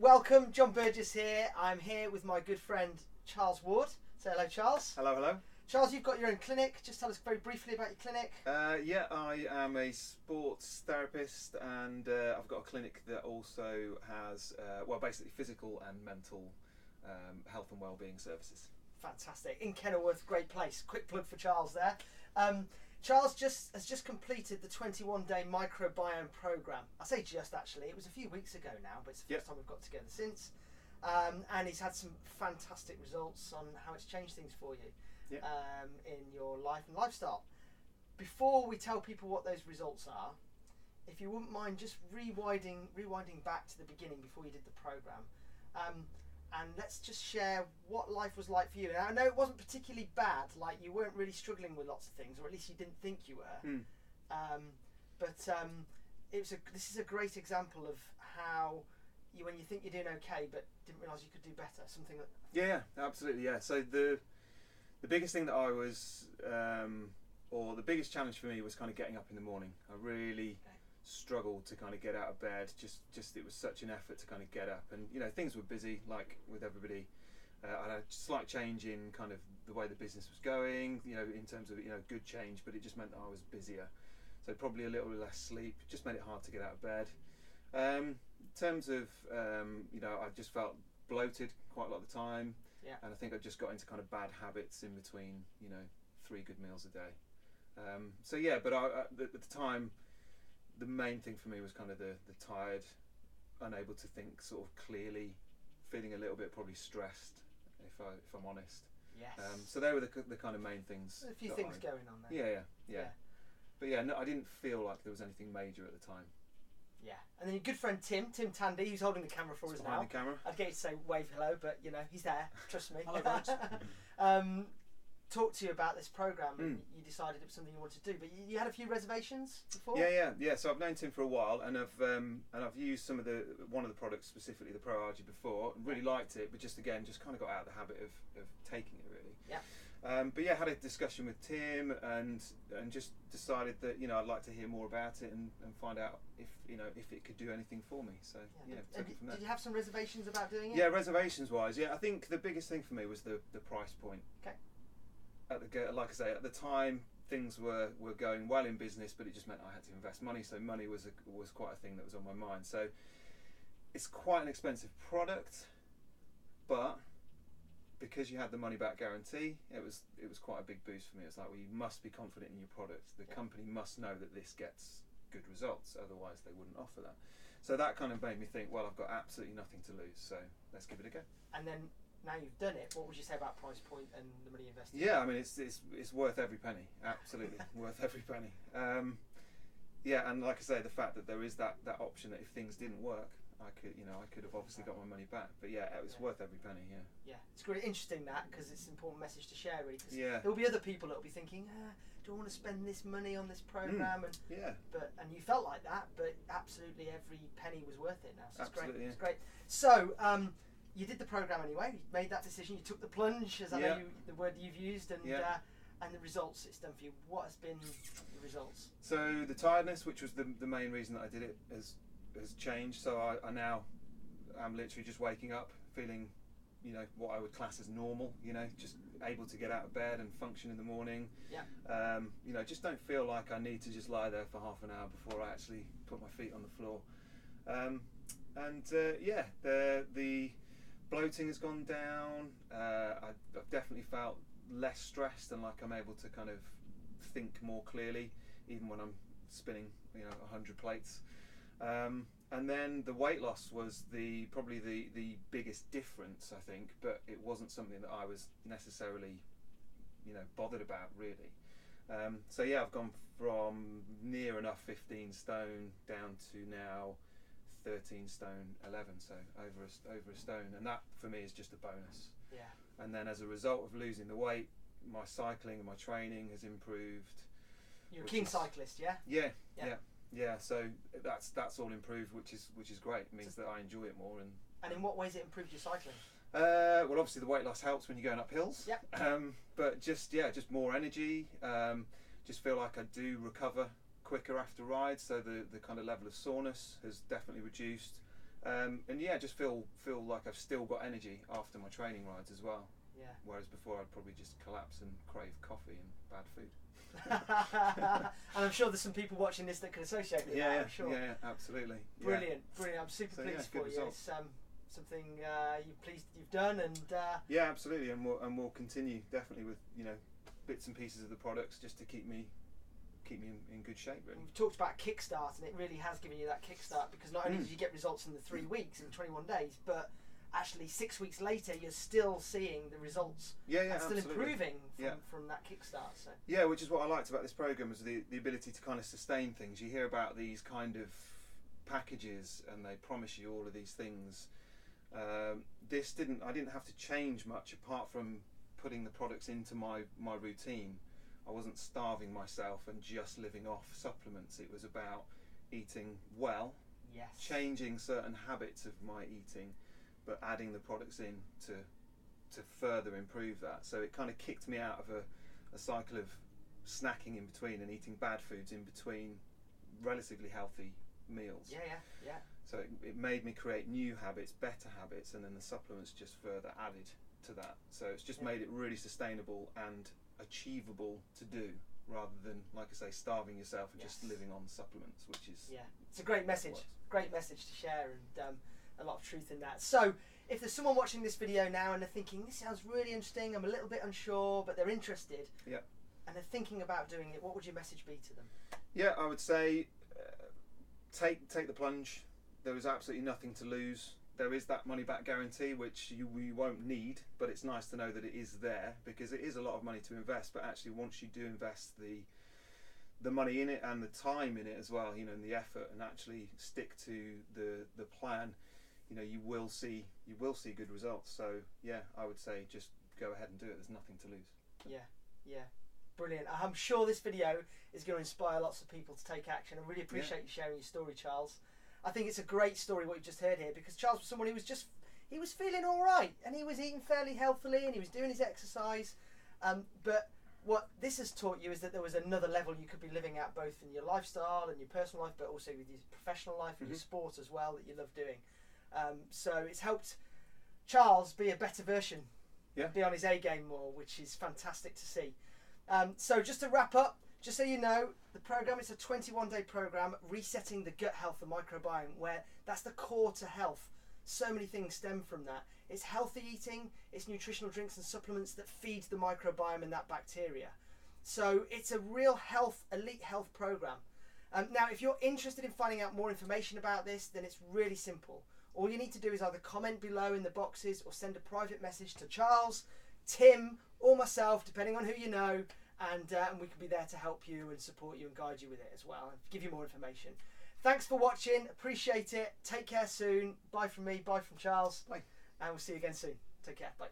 welcome, John Burgess here. I'm here with my good friend Charles Ward. Say hello, Charles. Hello, hello. Charles, you've got your own clinic. Just tell us very briefly about your clinic. Yeah, I am a sports therapist, and I've got a clinic that also has, basically physical and mental health and wellbeing services. Fantastic. In Kenilworth, great place. Quick plug for Charles there. Charles has just completed the 21-day microbiome program. I say just, actually. It was a few weeks ago now, but it's the first time we've got together since. And he's had some fantastic results on how it's changed things for you in your life and lifestyle. Before we tell people what those results are, if you wouldn't mind just rewinding back to the beginning before you did the program, and let's just share what life was like for you. And I know it wasn't particularly bad, like you weren't really struggling with lots of things, or at least you didn't think you were. This is a great example of how when you think you're doing okay, but didn't realise you could do better. Something that Yeah, absolutely. Yeah. So the biggest thing that I was, or the biggest challenge for me was kind of getting up in the morning. I really struggled to kind of get out of bed. Just it was such an effort to kind of get up, and things were busy like with everybody. I had a slight change in kind of the way the business was going, in terms of good change, but it just meant that I was busier, so probably a little less sleep. It just made it hard to get out of bed. In terms of I just felt bloated quite a lot of the time, and I think I just got into kind of bad habits in between 3 good meals a day. But at the time, the main thing for me was kind of the tired, unable to think sort of clearly, feeling a little bit probably stressed, if I'm honest. Yes. So they were the kind of main things. A few things going on there. Yeah. But no, I didn't feel like there was anything major at the time. Yeah, and then your good friend Tim Tandy, who's holding the camera for us now. Behind the camera. I'd get you to say wave hello, but he's there. Trust me. Hello, guys. Talk to you about this program. And you decided it was something you wanted to do, but you had a few reservations before. Yeah. So I've known Tim for a while, and I've used one of the products, specifically the Pro Argy, before, and really liked it, but just kind of got out of the habit of taking it really. Yeah. Had a discussion with Tim and just decided that I'd like to hear more about it and find out if it could do anything for me. So took it from there. Did you have some reservations about doing it? Yeah, reservations wise, I think the biggest thing for me was the price point. Okay. Like I say, at the time things were going well in business, but it just meant I had to invest money. So money was quite a thing that was on my mind. So it's quite an expensive product, but because you had the money back guarantee, it was quite a big boost for me. It's like, well, you must be confident in your product. The company must know that this gets good results, otherwise they wouldn't offer that. So that kind of made me think, well, I've got absolutely nothing to lose, so let's give it a go. And then now you've done it, what would you say about price point and the money invested? Yeah, I mean it's worth every penny. Absolutely worth every penny. And like I say, the fact that there is that option that if things didn't work, I could have obviously got my money back, but it was worth every penny. Yeah, it's really interesting that, because it's an important message to share, really. Because there will be other people that will be thinking, do I want to spend this money on this program? And you felt like that, but absolutely every penny was worth it now. So it's great. It's great. So you did the program anyway. You made that decision. You took the plunge, as I know the word you've used, and the results it's done for you. What has been the results? So the tiredness, which was the main reason that I did it, has changed. So I now am literally just waking up feeling what I would class as normal, just able to get out of bed and function in the morning. Just don't feel like I need to just lie there for half an hour before I actually put my feet on the floor. The bloating has gone down. I've definitely felt less stressed and like I'm able to kind of think more clearly, even when I'm spinning 100 plates. And then the weight loss was probably the biggest difference, I think, but it wasn't something that I was necessarily bothered about really. I've gone from near enough 15 stone down to now 13 stone 11, so over a stone, and that for me is just a bonus. And then as a result of losing the weight, my cycling and my training has improved. You're a keen cyclist, yeah? Yeah, so that's all improved, which is great. It means that I enjoy it more. And in what ways it improved your cycling? Well, obviously the weight loss helps when you're going up hills. Yep. But just more energy. Just feel like I do recover quicker after rides. So the kind of level of soreness has definitely reduced. And yeah, just feel like I've still got energy after my training rides as well. Yeah. Whereas before I'd probably just collapse and crave coffee and bad food. And I'm sure there's some people watching this that can associate with that. I'm sure. Yeah, absolutely. Brilliant. I'm super pleased for you. Results. It's something you've done, and yeah, absolutely, and we'll continue definitely with bits and pieces of the products just to keep me in good shape. Really. We've talked about Kickstart, and it really has given you that kickstart, because not only did you get results in the 3 weeks, in 21 days, but actually 6 weeks later you're still seeing the results. And still improving from that kickstart. So yeah, which is what I liked about this program, is the ability to kind of sustain things. You hear about these kind of packages and they promise you all of these things. I didn't have to change much apart from putting the products into my routine. I wasn't starving myself and just living off supplements. It was about eating well, changing certain habits of my eating, but adding the products in to further improve that. So it kind of kicked me out of a cycle of snacking in between and eating bad foods in between relatively healthy meals. Yeah. So it made me create new habits, better habits, and then the supplements just further added to that. So it's just made it really sustainable and achievable to do, rather than, like I say, starving yourself and just living on supplements, which is it's a great message. Great message to share, and a lot of truth in that. So if there's someone watching this video now and they're thinking, this sounds really interesting, I'm a little bit unsure, but they're interested, and they're thinking about doing it, what would your message be to them? Yeah, I would say take the plunge. There is absolutely nothing to lose. There is that money back guarantee, which you won't need, but it's nice to know that it is there, because it is a lot of money to invest. But actually, once you do invest the money in it and the time in it as well, and the effort, and actually stick to the plan, you will see good results. So yeah, I would say just go ahead and do it. There's nothing to lose. Yeah, brilliant. I'm sure this video is going to inspire lots of people to take action. I really appreciate you sharing your story, Charles. I think it's a great story what you just heard here, because Charles was someone who was feeling all right, and he was eating fairly healthily, and he was doing his exercise, but what this has taught you is that there was another level you could be living at, both in your lifestyle and your personal life, but also with your professional life and your sport as well, that you love doing. So it's helped Charles be a better version, be on his A game more, which is fantastic to see. So just to wrap up, just so you know, the program is a 21-day program, resetting the gut health, the microbiome, where that's the core to health. So many things stem from that. It's healthy eating, it's nutritional drinks and supplements that feed the microbiome and that bacteria. So it's a real elite health program. Now, if you're interested in finding out more information about this, then it's really simple. All you need to do is either comment below in the boxes or send a private message to Charles, Tim, or myself, depending on who you know, and we can be there to help you and support you and guide you with it as well, and give you more information. Thanks for watching. Appreciate it. Take care soon. Bye from me. Bye from Charles. Bye. And we'll see you again soon. Take care. Bye.